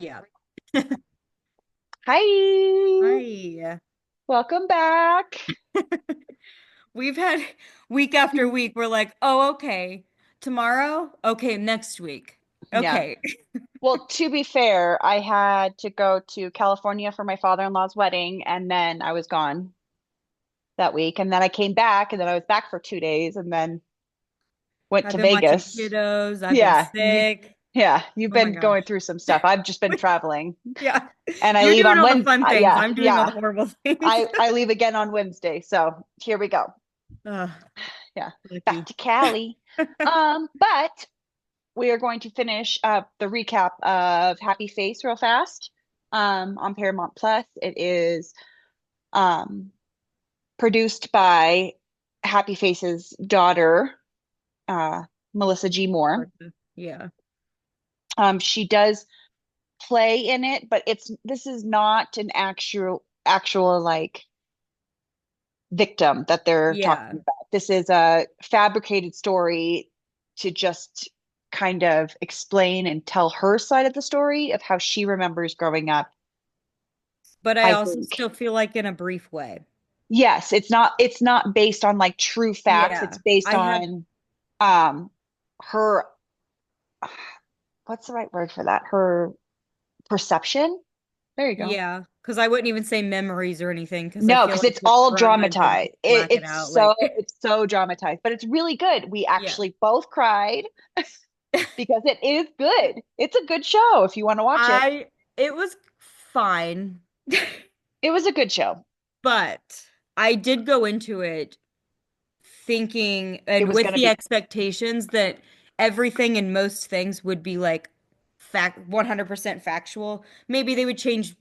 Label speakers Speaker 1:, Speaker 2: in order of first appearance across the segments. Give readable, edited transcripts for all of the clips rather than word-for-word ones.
Speaker 1: Yeah.
Speaker 2: Hi,
Speaker 1: Hi.
Speaker 2: welcome back.
Speaker 1: We've had week after week, we're like, oh, okay. Tomorrow? Okay, next week.
Speaker 2: Yeah.
Speaker 1: Okay.
Speaker 2: Well, to be fair, I had to go to California for my father-in-law's wedding, and then I was gone that week. And then I came back, and then I was back for 2 days, and then went
Speaker 1: I've
Speaker 2: to
Speaker 1: been watching
Speaker 2: Vegas.
Speaker 1: kiddos. I've been
Speaker 2: Yeah,
Speaker 1: sick.
Speaker 2: you've
Speaker 1: Oh my
Speaker 2: been going
Speaker 1: gosh.
Speaker 2: through some stuff. I've just been traveling,
Speaker 1: Yeah.
Speaker 2: and I
Speaker 1: You're
Speaker 2: leave
Speaker 1: doing
Speaker 2: on
Speaker 1: all the
Speaker 2: Wednesday.
Speaker 1: fun things.
Speaker 2: Yeah,
Speaker 1: I'm doing all
Speaker 2: yeah.
Speaker 1: the horrible things.
Speaker 2: I leave again on Wednesday. So here we go.
Speaker 1: Ugh,
Speaker 2: Yeah, back
Speaker 1: lucky.
Speaker 2: to Cali. But we are going to finish up the recap of Happy Face real fast on Paramount Plus. It is um, produced by Happy Face's daughter, uh, Melissa G. Moore.
Speaker 1: Yeah.
Speaker 2: She does play in it, but this is not an actual like victim that they're
Speaker 1: Yeah.
Speaker 2: talking about. This is a fabricated story to just kind of explain and tell her side of the story of how she remembers growing up.
Speaker 1: But I
Speaker 2: I
Speaker 1: also
Speaker 2: think.
Speaker 1: still feel like in a brief way.
Speaker 2: Yes, it's not based on like true facts. It's
Speaker 1: Yeah.
Speaker 2: based
Speaker 1: I had
Speaker 2: on her what's the right word for that? Her perception. There you go.
Speaker 1: Yeah, because I wouldn't even say memories or anything because I
Speaker 2: No,
Speaker 1: feel
Speaker 2: because
Speaker 1: like
Speaker 2: it's
Speaker 1: with
Speaker 2: all
Speaker 1: trauma they
Speaker 2: dramatized. It,
Speaker 1: black it
Speaker 2: it's
Speaker 1: out.
Speaker 2: so
Speaker 1: Like,
Speaker 2: it's so dramatized, but it's really good. We
Speaker 1: yeah,
Speaker 2: actually both cried because it is good. It's a good show if you want to watch it.
Speaker 1: it was fine,
Speaker 2: It was a good show.
Speaker 1: but I did go into it thinking
Speaker 2: It
Speaker 1: and
Speaker 2: was
Speaker 1: with
Speaker 2: going to
Speaker 1: the
Speaker 2: be
Speaker 1: expectations that everything and most things would be like fact 100% factual. Maybe they would change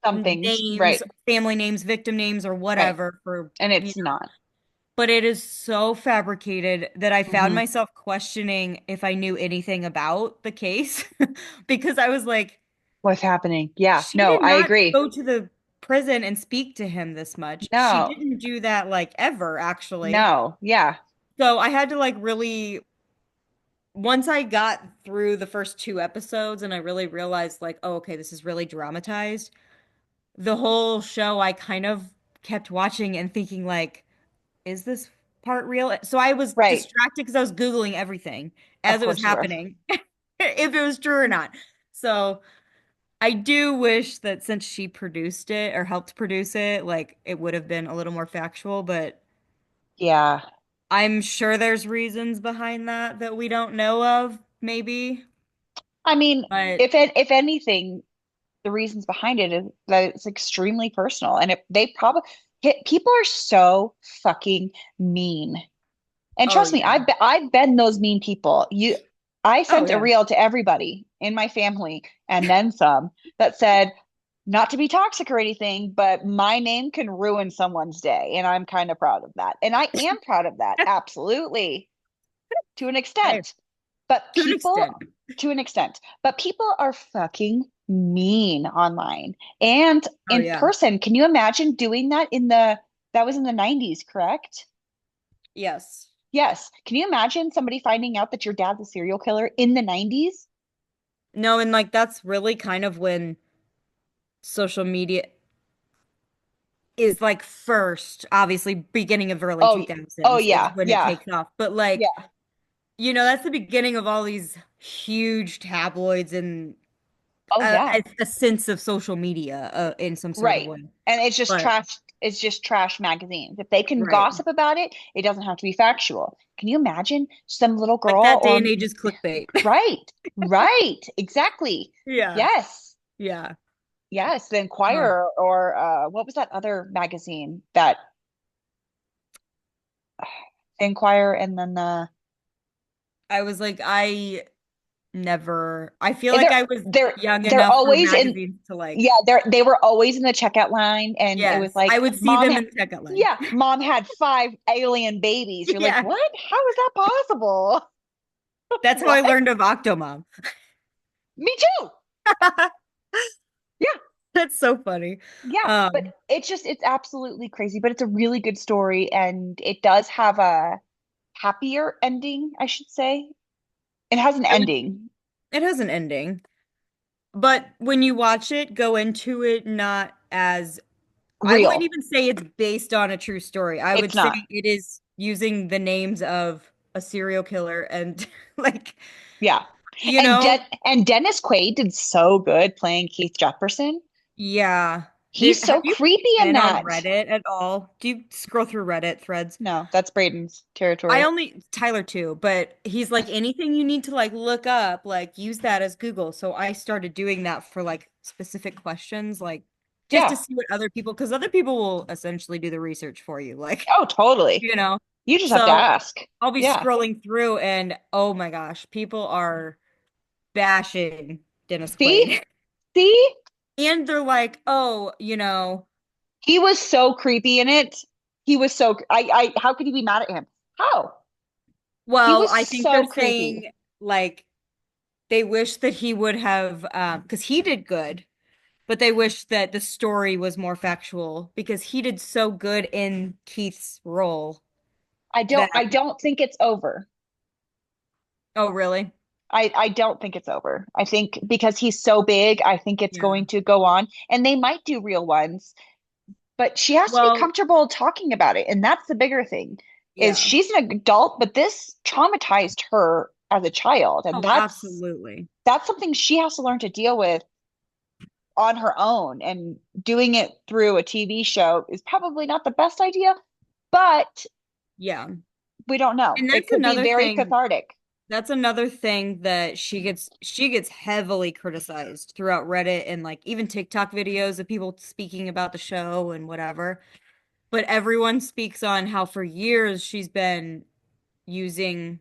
Speaker 2: some things,
Speaker 1: names,
Speaker 2: right?
Speaker 1: family names, victim names, or
Speaker 2: Right.
Speaker 1: whatever for,
Speaker 2: And
Speaker 1: you
Speaker 2: it's
Speaker 1: know.
Speaker 2: not.
Speaker 1: But it is so fabricated that I found
Speaker 2: Hmm.
Speaker 1: myself questioning if I knew anything about the case because I was like,
Speaker 2: What's happening? Yeah.
Speaker 1: she
Speaker 2: No,
Speaker 1: did
Speaker 2: I
Speaker 1: not
Speaker 2: agree.
Speaker 1: go to the prison and speak to him this much. She
Speaker 2: No.
Speaker 1: didn't do that like ever, actually.
Speaker 2: No. Yeah.
Speaker 1: So I had to like really, once I got through the first two episodes and I really realized like, oh, okay, this is really dramatized. The whole show, I kind of kept watching and thinking like, is this part real? So I was
Speaker 2: Right.
Speaker 1: distracted because I was Googling everything
Speaker 2: Of
Speaker 1: as it was
Speaker 2: course you were.
Speaker 1: happening, if it was true or not. So I do wish that since she produced it or helped produce it, like it would have been a little more factual, but
Speaker 2: Yeah.
Speaker 1: I'm sure there's reasons behind that that we don't know of, maybe.
Speaker 2: I mean,
Speaker 1: But
Speaker 2: if anything, the reasons behind it is that it's extremely personal, and they probably people are so fucking mean. And
Speaker 1: oh
Speaker 2: trust me,
Speaker 1: yeah.
Speaker 2: I've been those mean people. I
Speaker 1: Oh
Speaker 2: sent a
Speaker 1: yeah.
Speaker 2: reel to everybody in my family and then some that said not to be toxic or anything, but my name can ruin someone's day, and I'm kind of proud of that. And I am proud of that, absolutely, to an
Speaker 1: Hey,
Speaker 2: extent. But
Speaker 1: to an
Speaker 2: people,
Speaker 1: extent.
Speaker 2: to an extent, but people are fucking mean online and
Speaker 1: Oh
Speaker 2: in
Speaker 1: yeah.
Speaker 2: person. Can you imagine doing that that was in the 90s, correct?
Speaker 1: Yes.
Speaker 2: Yes. Can you imagine somebody finding out that your dad's a serial killer in the 90s?
Speaker 1: No, and like that's really kind of when social media is like first, obviously beginning of early
Speaker 2: Oh, oh
Speaker 1: 2000s is
Speaker 2: yeah,
Speaker 1: when it
Speaker 2: yeah,
Speaker 1: takes off. But like,
Speaker 2: yeah.
Speaker 1: that's the beginning of all these huge tabloids and
Speaker 2: Oh yeah.
Speaker 1: a sense of social media in some sort of
Speaker 2: Right.
Speaker 1: way.
Speaker 2: And it's just
Speaker 1: But
Speaker 2: trash. It's just trash magazines. If they can
Speaker 1: right.
Speaker 2: gossip about it, it doesn't have to be factual. Can you imagine some little
Speaker 1: Like
Speaker 2: girl
Speaker 1: that day
Speaker 2: or
Speaker 1: and age is clickbait.
Speaker 2: right, right, exactly.
Speaker 1: Yeah.
Speaker 2: Yes.
Speaker 1: Yeah.
Speaker 2: Yes, the
Speaker 1: Uh,
Speaker 2: Inquirer or what was that other magazine that Inquirer and then
Speaker 1: I was like, I never, I feel
Speaker 2: and
Speaker 1: like I was young
Speaker 2: they're
Speaker 1: enough for
Speaker 2: always in
Speaker 1: magazines to like,
Speaker 2: yeah, they were always in the checkout line and it was
Speaker 1: yes, I
Speaker 2: like
Speaker 1: would see them in the checkout line.
Speaker 2: mom had five alien babies. You're like,
Speaker 1: Yeah.
Speaker 2: "What? How is that possible?"
Speaker 1: That's how I
Speaker 2: What?
Speaker 1: learned of Octomom.
Speaker 2: Me too. Yeah.
Speaker 1: That's so funny.
Speaker 2: Yeah, but
Speaker 1: Um,
Speaker 2: it's absolutely crazy, but it's a really good story and it does have a happier ending, I should say. It has an
Speaker 1: I would,
Speaker 2: ending.
Speaker 1: it has an ending, But when you watch it, go into it not as I wouldn't
Speaker 2: Real.
Speaker 1: even say it's based on a true story. I would
Speaker 2: It's
Speaker 1: say
Speaker 2: not.
Speaker 1: it is using the names of a serial killer and like,
Speaker 2: Yeah.
Speaker 1: you know,
Speaker 2: And Dennis Quaid did so good playing Keith Jefferson.
Speaker 1: yeah.
Speaker 2: He's
Speaker 1: Have
Speaker 2: so
Speaker 1: you
Speaker 2: creepy in
Speaker 1: been on
Speaker 2: that.
Speaker 1: Reddit at all? Do you scroll through Reddit threads?
Speaker 2: No, that's Braden's
Speaker 1: I
Speaker 2: territory.
Speaker 1: only Tyler too, but he's like anything you need to like look up, like use that as Google. So I started doing that for like specific questions, like just to
Speaker 2: Yeah.
Speaker 1: see what other people, because other people will essentially do the research for you, like,
Speaker 2: Oh, totally.
Speaker 1: you know.
Speaker 2: You just have to
Speaker 1: So
Speaker 2: ask.
Speaker 1: I'll be
Speaker 2: Yeah.
Speaker 1: scrolling through and oh my gosh, people are bashing Dennis
Speaker 2: See?
Speaker 1: Quaid.
Speaker 2: See?
Speaker 1: And they're like, oh, you know,
Speaker 2: He was so creepy in it. He was so how could you be mad at him? How? He
Speaker 1: well,
Speaker 2: was
Speaker 1: I think they're
Speaker 2: so creepy.
Speaker 1: saying like they wish that he would have because he did good, but they wish that the story was more factual because he did so good in Keith's role that
Speaker 2: I don't think it's over.
Speaker 1: oh really?
Speaker 2: I don't think it's over. I think because he's so big, I think it's
Speaker 1: Yeah.
Speaker 2: going to go on and they might do real ones, but she has to be
Speaker 1: Well,
Speaker 2: comfortable talking about it. And that's the bigger thing is
Speaker 1: yeah.
Speaker 2: she's an adult, but this traumatized her as a child. And
Speaker 1: Oh, absolutely.
Speaker 2: that's something she has to learn to deal with on her own. And doing it through a TV show is probably not the best idea, but
Speaker 1: Yeah.
Speaker 2: we don't know.
Speaker 1: And
Speaker 2: It
Speaker 1: that's
Speaker 2: could be
Speaker 1: another
Speaker 2: very
Speaker 1: thing.
Speaker 2: cathartic.
Speaker 1: That's another thing that she gets heavily criticized throughout Reddit and like even TikTok videos of people speaking about the show and whatever. But everyone speaks on how for years she's been using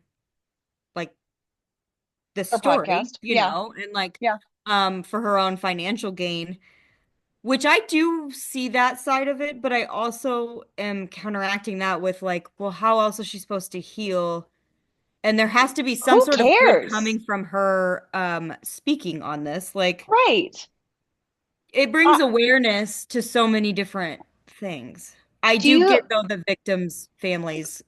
Speaker 1: like this
Speaker 2: Her
Speaker 1: story,
Speaker 2: podcast. Yeah.
Speaker 1: and like
Speaker 2: Yeah.
Speaker 1: for her own financial gain, which I do see that side of it, but I also am counteracting that with like, well, how else is she supposed to heal? And there has to be some
Speaker 2: Who
Speaker 1: sort of good
Speaker 2: cares?
Speaker 1: coming from her speaking on this. Like
Speaker 2: Right.
Speaker 1: it
Speaker 2: Uh,
Speaker 1: brings awareness to so many different things. I
Speaker 2: do
Speaker 1: do
Speaker 2: you
Speaker 1: get though the victims' families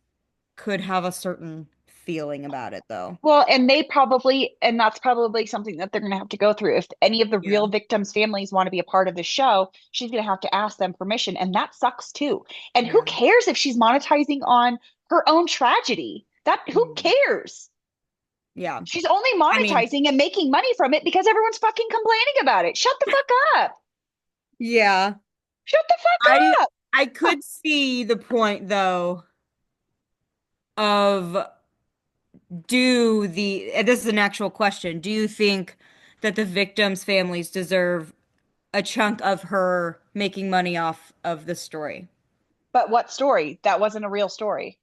Speaker 1: could have a certain feeling about it though.
Speaker 2: Well, and and that's probably something that they're going to have to go through. If any of the
Speaker 1: Yeah.
Speaker 2: real victims' families want to be a part of the show, she's going to have to ask them permission, and that sucks too. And who
Speaker 1: Yeah.
Speaker 2: cares if she's monetizing on her own tragedy? That who
Speaker 1: Mhm.
Speaker 2: cares?
Speaker 1: Yeah.
Speaker 2: She's only
Speaker 1: I mean,
Speaker 2: monetizing and making money from it because everyone's fucking complaining about it. Shut the fuck up.
Speaker 1: yeah.
Speaker 2: Shut the
Speaker 1: I
Speaker 2: fuck up.
Speaker 1: I
Speaker 2: Huh.
Speaker 1: could see the point though of and this is an actual question. Do you think that the victims' families deserve a chunk of her making money off of the story?
Speaker 2: But what story? That wasn't a real story.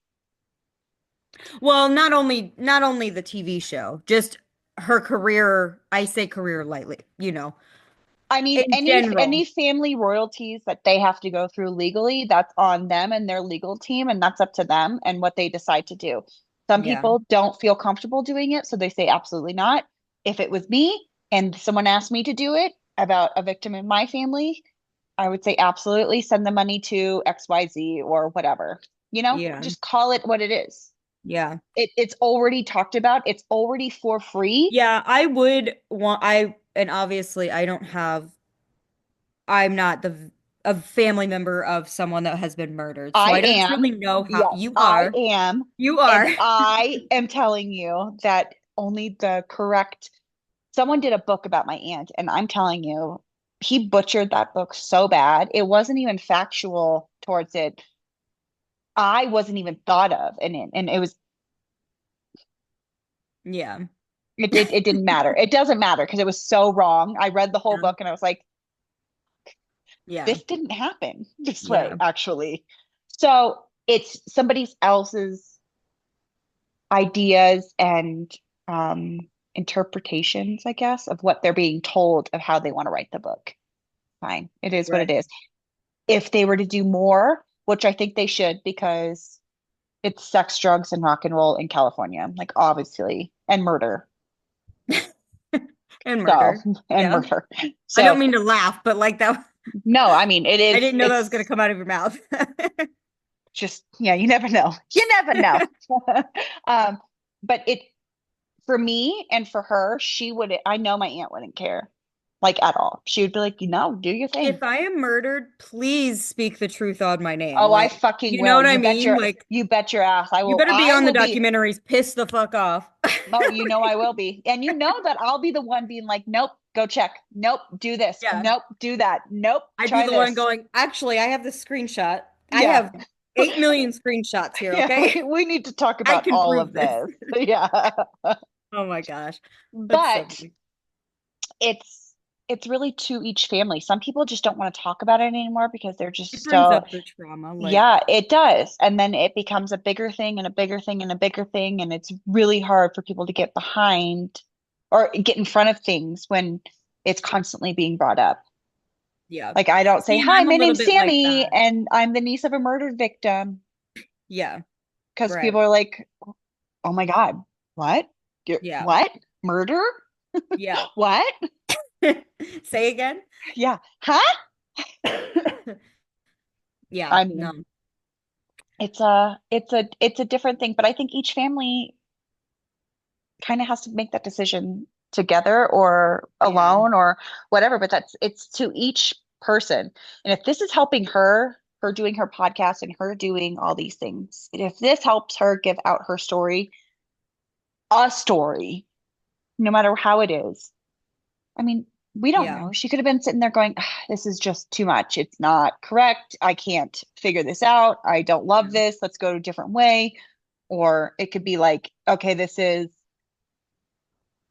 Speaker 1: Well, not only the TV show, just her career. I say career lightly,
Speaker 2: I mean,
Speaker 1: in general.
Speaker 2: any family royalties that they have to go through legally, that's on them and their legal team, and that's up to them and what they decide to do. Some
Speaker 1: Yeah.
Speaker 2: people don't feel comfortable doing it, so they say absolutely not. If it was me and someone asked me to do it about a victim in my family, I would say absolutely send the money to XYZ or whatever.
Speaker 1: Yeah.
Speaker 2: Just call it what it is.
Speaker 1: Yeah.
Speaker 2: It's already talked about, it's already for free.
Speaker 1: Yeah, I would want and obviously I'm not a family member of someone that has been murdered. So
Speaker 2: I
Speaker 1: I don't
Speaker 2: am.
Speaker 1: truly know how
Speaker 2: Yes,
Speaker 1: you
Speaker 2: I
Speaker 1: are.
Speaker 2: am.
Speaker 1: You
Speaker 2: And
Speaker 1: are.
Speaker 2: I am telling you that only the correct, someone did a book about my aunt, and I'm telling you, he butchered that book so bad. It wasn't even factual towards it. I wasn't even thought of. And it was,
Speaker 1: Yeah.
Speaker 2: it didn't matter. It doesn't matter because it was so wrong. I read the whole
Speaker 1: Yeah.
Speaker 2: book and I was like,
Speaker 1: Yeah.
Speaker 2: this didn't happen this way,
Speaker 1: Yeah.
Speaker 2: actually. So it's somebody else's ideas and um, interpretations, I guess, of what they're being told of how they want to write the book. Fine. It is what it
Speaker 1: Right.
Speaker 2: is. If they were to do more, which I think they should, because it's sex, drugs, and rock and roll in California, like obviously, and murder.
Speaker 1: And
Speaker 2: So,
Speaker 1: murder.
Speaker 2: and
Speaker 1: Yeah.
Speaker 2: murder.
Speaker 1: I don't
Speaker 2: So,
Speaker 1: mean to laugh, but like that,
Speaker 2: no, I mean,
Speaker 1: I didn't know that was going to
Speaker 2: it's
Speaker 1: come out of your mouth.
Speaker 2: just, yeah, you never know. You never know. um, but for me and for her, I know my aunt wouldn't care. like at all. She would be like, no, do your thing.
Speaker 1: If I am murdered, please speak the truth on my name.
Speaker 2: Oh, I
Speaker 1: Like,
Speaker 2: fucking
Speaker 1: you know
Speaker 2: will.
Speaker 1: what I mean? Like,
Speaker 2: You bet your ass.
Speaker 1: you better be
Speaker 2: I
Speaker 1: on the
Speaker 2: will be.
Speaker 1: documentaries. Piss the fuck off.
Speaker 2: Oh, you know I will be. And you know that I'll be the one being like, nope, go check. Nope, do this.
Speaker 1: Yeah.
Speaker 2: Nope, do that. Nope,
Speaker 1: I'd be
Speaker 2: try
Speaker 1: the one
Speaker 2: this.
Speaker 1: going, actually, I have this screenshot. I
Speaker 2: Yeah.
Speaker 1: have 8 million screenshots here,
Speaker 2: Yeah,
Speaker 1: okay?
Speaker 2: we need to talk
Speaker 1: I
Speaker 2: about
Speaker 1: can
Speaker 2: all
Speaker 1: prove
Speaker 2: of
Speaker 1: this.
Speaker 2: this. Yeah.
Speaker 1: Oh my gosh. That's so
Speaker 2: But
Speaker 1: funny.
Speaker 2: it's it's really to each family. Some people just don't want to talk about it anymore because they're
Speaker 1: It
Speaker 2: just
Speaker 1: brings
Speaker 2: so,
Speaker 1: up the trauma. Like,
Speaker 2: yeah, it does. And then it becomes a bigger thing and a bigger thing and a bigger thing. And it's really hard for people to get behind or get in front of things when it's constantly being brought up.
Speaker 1: yeah.
Speaker 2: Like I don't say,
Speaker 1: See, and
Speaker 2: "Hi,
Speaker 1: I'm a
Speaker 2: my
Speaker 1: little
Speaker 2: name's
Speaker 1: bit like
Speaker 2: Sammy
Speaker 1: that.
Speaker 2: and I'm the niece of a murdered victim."
Speaker 1: Yeah.
Speaker 2: Because
Speaker 1: Right.
Speaker 2: people are like, "Oh my God, what?
Speaker 1: Yeah.
Speaker 2: What? Murder?
Speaker 1: Yeah.
Speaker 2: What?"
Speaker 1: Say again?
Speaker 2: Yeah. Huh?
Speaker 1: Yeah.
Speaker 2: I
Speaker 1: No.
Speaker 2: mean, it's a different thing, but I think each family kind of has to make that decision together or
Speaker 1: Yeah.
Speaker 2: alone or whatever, but it's to each person. And if this is helping her doing her podcast and her doing all these things, if this helps her give out her story, a story, no matter how it is. I mean, we don't
Speaker 1: Yeah.
Speaker 2: know. She could have been sitting there going, "Ah, this is just too much. It's not correct. I can't figure this out. I don't love
Speaker 1: Yeah.
Speaker 2: this. Let's go a different way." Or it could be like, okay, this is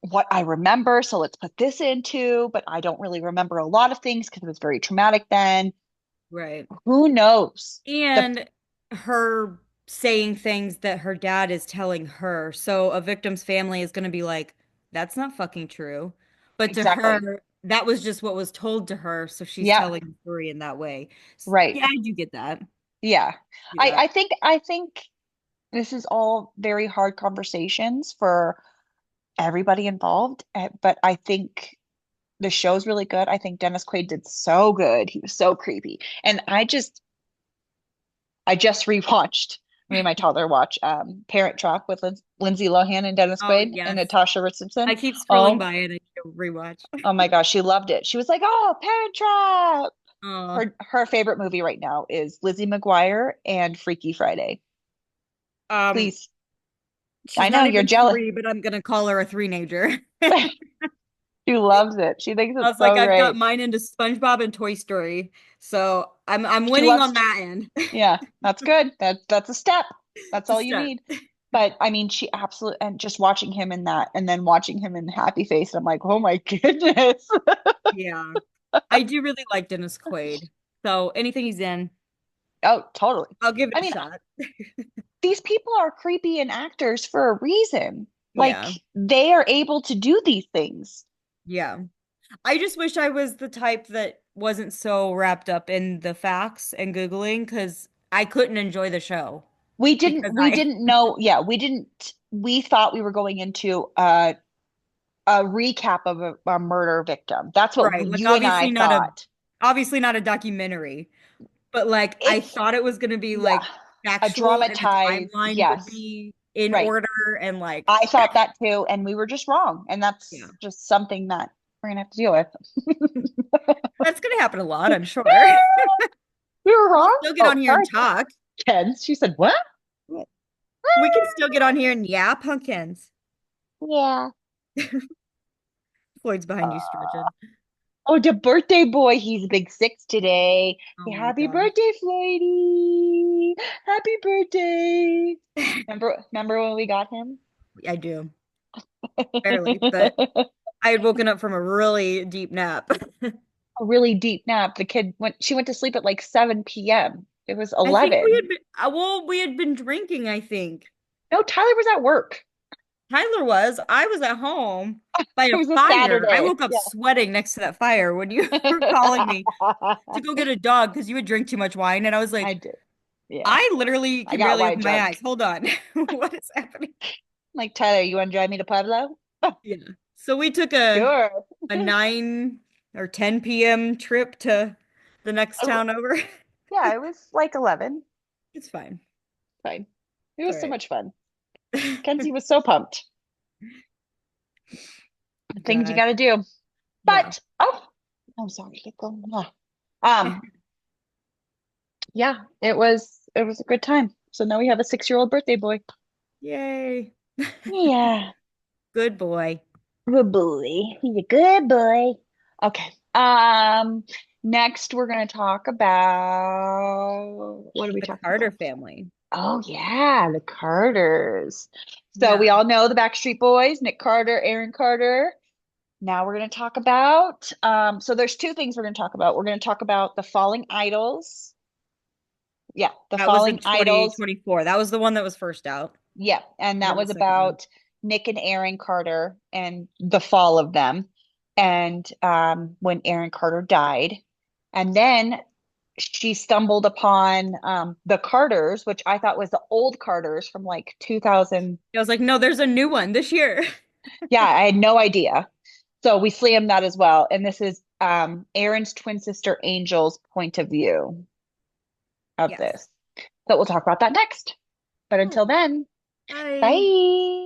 Speaker 2: what I remember. So let's put this into, but I don't really remember a lot of things because it was very traumatic then.
Speaker 1: Right.
Speaker 2: Who knows? The
Speaker 1: And her saying things that her dad is telling her. So a victim's family is going to be like, that's not fucking true. But to
Speaker 2: exactly.
Speaker 1: her, that was just what was told to her. So she's
Speaker 2: Yeah,
Speaker 1: telling the story in that way.
Speaker 2: right.
Speaker 1: Yeah, I do get that.
Speaker 2: Yeah.
Speaker 1: Do that.
Speaker 2: I think this is all very hard conversations for everybody involved. But I think the show's really good. I think Dennis Quaid did so good. He was so creepy. And I just rewatched, me and my toddler watch Parent Trap with Lindsay Lohan and Dennis
Speaker 1: Oh,
Speaker 2: Quaid and
Speaker 1: yes.
Speaker 2: Natasha Richardson.
Speaker 1: I keep scrolling
Speaker 2: Oh,
Speaker 1: by it and rewatch.
Speaker 2: oh my gosh, she loved it. She was like, "Oh, Parent Trap."
Speaker 1: Oh,
Speaker 2: Her favorite movie right now is Lizzie McGuire and Freaky Friday.
Speaker 1: um,
Speaker 2: Please, I
Speaker 1: she's
Speaker 2: know
Speaker 1: not
Speaker 2: you're
Speaker 1: even
Speaker 2: jealous.
Speaker 1: 3, but I'm gonna call her a three-nager.
Speaker 2: She loves it. She thinks
Speaker 1: I
Speaker 2: it's
Speaker 1: was like,
Speaker 2: so
Speaker 1: I've got
Speaker 2: great.
Speaker 1: mine into SpongeBob and Toy Story, so I'm
Speaker 2: She
Speaker 1: winning
Speaker 2: loves,
Speaker 1: on that end.
Speaker 2: yeah, that's good. That's a step. That's
Speaker 1: It's a
Speaker 2: all you
Speaker 1: step.
Speaker 2: need. But I mean, she absolutely, and just watching him in that and then watching him in Happy Face, I'm like, oh my goodness.
Speaker 1: Yeah, I do really like Dennis Quaid, so anything he's in,
Speaker 2: Oh, totally.
Speaker 1: I'll give it
Speaker 2: I
Speaker 1: a
Speaker 2: mean,
Speaker 1: shot.
Speaker 2: these people are creepy and actors for a reason. Like
Speaker 1: Yeah,
Speaker 2: they are able to do these things.
Speaker 1: yeah. I just wish I was the type that wasn't so wrapped up in the facts and Googling because I couldn't enjoy the show because
Speaker 2: We
Speaker 1: I,
Speaker 2: didn't know, yeah, we thought we were going into a recap of a murder victim. That's what
Speaker 1: right, like
Speaker 2: you and I thought.
Speaker 1: obviously not a documentary, but like I
Speaker 2: It's,
Speaker 1: thought it was gonna be
Speaker 2: yeah,
Speaker 1: like
Speaker 2: a
Speaker 1: factual and the
Speaker 2: dramatized,
Speaker 1: timeline would
Speaker 2: yes,
Speaker 1: be in
Speaker 2: right.
Speaker 1: order and like
Speaker 2: I thought that too, and we were just wrong. And
Speaker 1: yeah.
Speaker 2: that's just something that we're gonna have to deal with.
Speaker 1: That's gonna happen a lot, I'm sure.
Speaker 2: We were
Speaker 1: We'll
Speaker 2: wrong.
Speaker 1: still get
Speaker 2: Oh,
Speaker 1: on here and
Speaker 2: sorry,
Speaker 1: talk.
Speaker 2: Ken. She said, "What?"
Speaker 1: We can still get on here and yeah, pumpkins.
Speaker 2: Yeah.
Speaker 1: Floyd's behind you stretching.
Speaker 2: Oh, the birthday boy. He's big six today.
Speaker 1: Oh
Speaker 2: Hey,
Speaker 1: my
Speaker 2: happy
Speaker 1: gosh.
Speaker 2: birthday, Floydie. Happy birthday. Remember when we got him?
Speaker 1: I do, barely, but I had woken up from a really deep nap.
Speaker 2: A really deep nap. She went to sleep at like 7 p.m. It was
Speaker 1: I think we had
Speaker 2: 11.
Speaker 1: been, well, we had been drinking, I think.
Speaker 2: No, Tyler was at work.
Speaker 1: Tyler was. I was at home by
Speaker 2: It
Speaker 1: a
Speaker 2: was a
Speaker 1: fire. I
Speaker 2: Saturday.
Speaker 1: woke up
Speaker 2: Yeah.
Speaker 1: sweating next to that fire when you were calling me to go get a dog because you would drink too much wine. And I was
Speaker 2: I
Speaker 1: like,
Speaker 2: did. Yeah.
Speaker 1: I literally
Speaker 2: I
Speaker 1: can
Speaker 2: got
Speaker 1: barely
Speaker 2: wine
Speaker 1: open my
Speaker 2: drunk.
Speaker 1: eyes. Hold on. What is happening?
Speaker 2: Like, Tyler, you want to drive me to Pueblo?
Speaker 1: Yeah. So we took a
Speaker 2: Sure.
Speaker 1: 9 or 10 p.m. trip to the next
Speaker 2: Oh,
Speaker 1: town over.
Speaker 2: yeah, it was like 11.
Speaker 1: It's fine.
Speaker 2: Fine. It
Speaker 1: It's all
Speaker 2: was so
Speaker 1: right.
Speaker 2: much fun. Kenzie was so pumped. Things you
Speaker 1: Gosh.
Speaker 2: got to do.
Speaker 1: Yeah.
Speaker 2: But oh, I'm sorry. Keep going. Um, yeah, it was a good time. So now we have a 6-year-old birthday boy.
Speaker 1: Yay.
Speaker 2: Yeah.
Speaker 1: Good boy.
Speaker 2: Good boy. He's a good boy. Okay. Next we're gonna talk about what are we
Speaker 1: The
Speaker 2: talking
Speaker 1: Carter
Speaker 2: about?
Speaker 1: family.
Speaker 2: Oh yeah, the Carters. So we
Speaker 1: Yeah.
Speaker 2: all know the Backstreet Boys, Nick Carter, Aaron Carter. Now we're gonna talk about so there's two things we're gonna talk about. We're gonna talk about the Falling Idols. Yeah, the
Speaker 1: That was in
Speaker 2: Falling Idols.
Speaker 1: 2024. That was the one that was first out.
Speaker 2: Yeah, and
Speaker 1: And
Speaker 2: that
Speaker 1: then the
Speaker 2: was
Speaker 1: second one.
Speaker 2: about Nick and Aaron Carter and the fall of them, and when Aaron Carter died, and then she stumbled upon the Carters, which I thought was the old Carters from like 2000.
Speaker 1: I was like, no, there's a new one this year.
Speaker 2: Yeah, I had no idea. So we slammed that as well, and this is Aaron's twin sister Angel's point of view of
Speaker 1: Yes.
Speaker 2: this. So we'll talk about that next. But until
Speaker 1: Cool.
Speaker 2: then,
Speaker 1: Bye.
Speaker 2: bye.